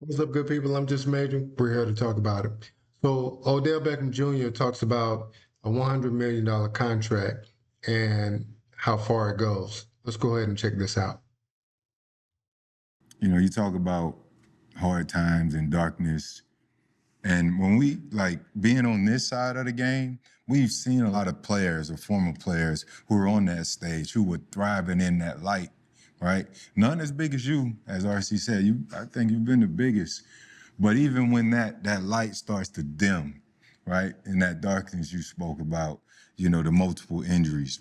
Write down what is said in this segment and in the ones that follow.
What's up, good people? I'm just Major. We're here to talk about it. So, Odell Beckham Jr. talks about a $100 million contract and how far it goes. Let's go ahead and check this out. You talk about hard times and darkness. And when we like being on this side of the game, we've seen a lot of players or former players who are on that stage who were thriving in that light, right? None as big as you, as RC said. I think you've been the biggest. But even when that light starts to dim, right, in that darkness you spoke about, the multiple injuries,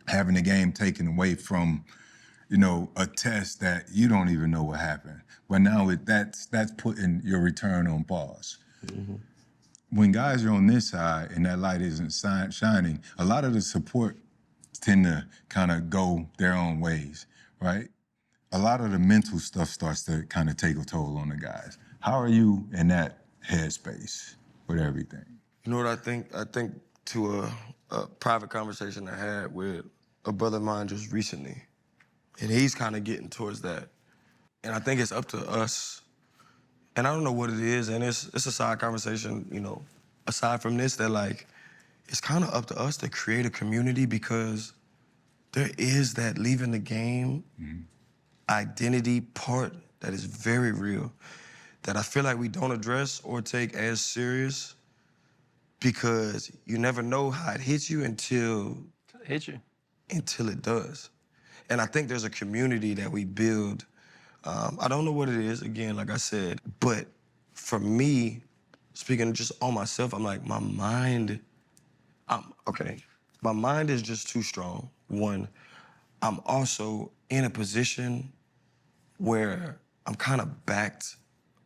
having the game taken away from a test that you don't even know what happened. But now that's putting your return on pause. Mm-hmm. When guys are on this side and that light isn't shining, a lot of the support tend to kind of go their own ways, right? A lot of the mental stuff starts to kind of take a toll on the guys. How are you in that headspace with everything? You know what I think? I think to a private conversation I had with a brother of mine just recently, and he's kind of getting towards that. And I think it's up to us, and I don't know what it is, and it's a side conversation, aside from this, that like, it's kind of up to us to create a community, because there is that leaving the game identity part that is very real, that I feel like we don't address or take as serious, because you never know how it hits you until it does. And I think there's a community that we build. I don't know what it is, again, like I said, but for me, speaking just on myself, I'm like, my mind is just too strong. One, I'm also in a position where I'm kind of backed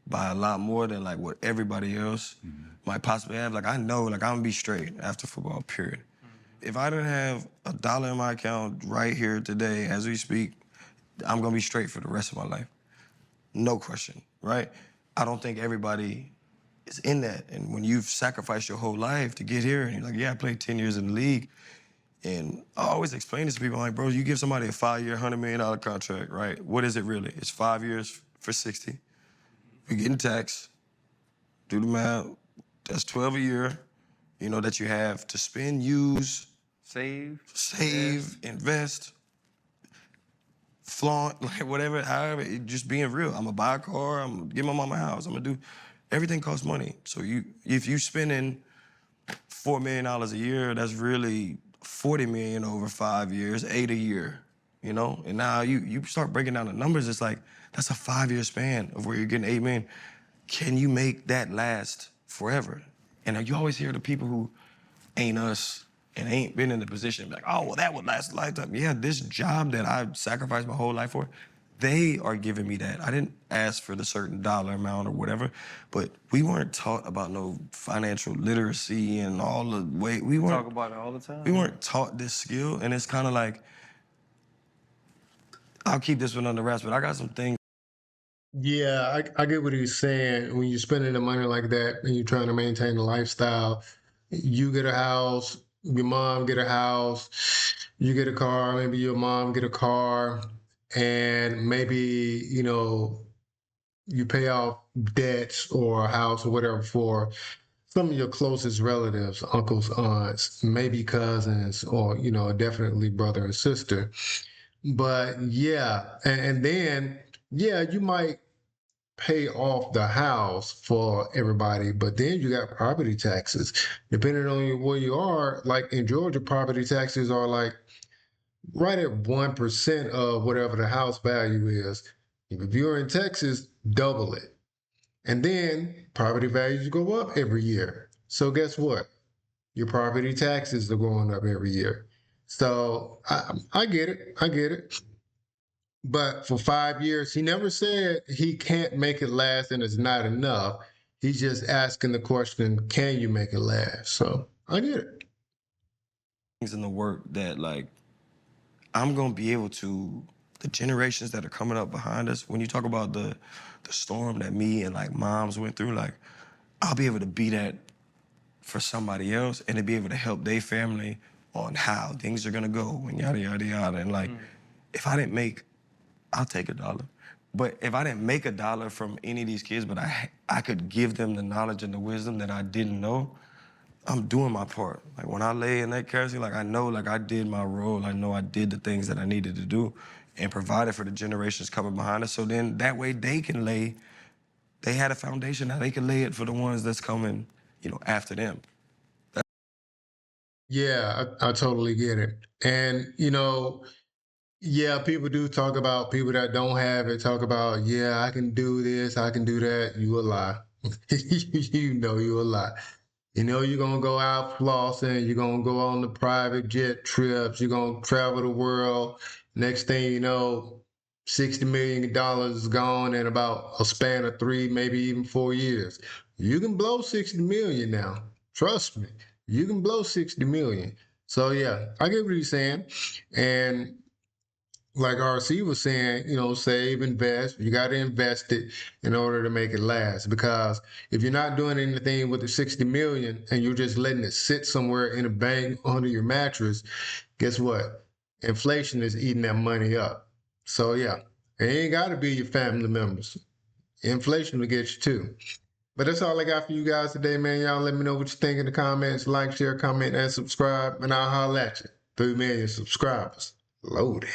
by a lot more than like what everybody else might possibly have. Like I know, like I'm gonna be straight after football, period. If I didn't have $1 in my account right here today, as we speak, I'm gonna be straight for the rest of my life. No question, right? I don't think everybody is in that. And when you've sacrificed your whole life to get here, and you're like, yeah, I played 10 years in the league. And I always explain this to people, I'm like, bro, you give somebody a 5-year, $100 million contract, right? What is it really? It's 5 years for 60. You're getting taxed. Do the math. That's 12 a year, that you have to spend, use, save, invest, flaunt, like whatever, however, just being real. I'm gonna buy a car, I'm gonna give my mama a house, I'm gonna do, everything costs money. So if you spending $4 million a year, that's really $40 million over 5 years, 8 a year, And now you start breaking down the numbers, it's like, that's a 5-year span of where you're getting $8 million. Can you make that last forever? And you always hear the people who ain't us and ain't been in the position, like, oh, well, that would last a lifetime. Yeah, this job that I sacrificed my whole life for, they are giving me that. I didn't ask for the certain dollar amount or whatever, but we weren't taught about no financial literacy and all the way. We weren't talk about it all the time. We weren't taught this skill, and it's kind of like, I'll keep this one under wraps, but I got some things. Yeah, I get what he's saying. When you're spending the money like that and you're trying to maintain a lifestyle, you get a house, your mom get a house, you get a car, maybe your mom get a car, and maybe, you pay off debts or a house or whatever for some of your closest relatives, uncles, aunts, maybe cousins, or, definitely brother and sister. But yeah, and then, yeah, you might pay off the house for everybody, but then you got property taxes. Depending on where you are, like in Georgia, property taxes are like right at 1% of whatever the house value is. If you're in Texas, double it. And then property values go up every year. So guess what? Your property taxes are going up every year. So I get it. I get it. But for 5 years, he never said he can't make it last and it's not enough. He's just asking the question, can you make it last? So I get it. Things in the work that, like, I'm gonna be able to, the generations that are coming up behind us, when you talk about the storm that me and like moms went through, like, I'll be able to be that for somebody else and to be able to help their family on how things are gonna go and yada, yada, yada. And like, if I didn't make, I'll take $1. But if I didn't make $1 from any of these kids, but I could give them the knowledge and the wisdom that I didn't know, I'm doing my part. Like when I lay in that casket, like I know like I did my role. I know I did the things that I needed to do and provided for the generations coming behind us. So then that way they can lay, they had a foundation, now they can lay it for the ones that's coming, after them. Yeah, I totally get it. And, yeah, people do talk about people that don't have it, talk about, yeah, I can do this, I can do that. You a lie. You know you a lie. You know you're gonna go out flossing, you're gonna go on the private jet trips, you're gonna travel the world. Next thing you know, $60 million is gone in about a span of 3, maybe even 4 years. You can blow 60 million now. Trust me, you can blow 60 million. So yeah, I get what you're saying. And like RC was saying, save, invest. You got to invest it in order to make it last. Because if you're not doing anything with the 60 million and you're just letting it sit somewhere in a bank under your mattress, guess what? Inflation is eating that money up. So yeah, it ain't got to be your family members. Inflation will get you too. But that's all I got for you guys today, man. Y'all let me know what you think in the comments. Like, share, comment, and subscribe. And I'll holler at you. 3 million subscribers. Loaded.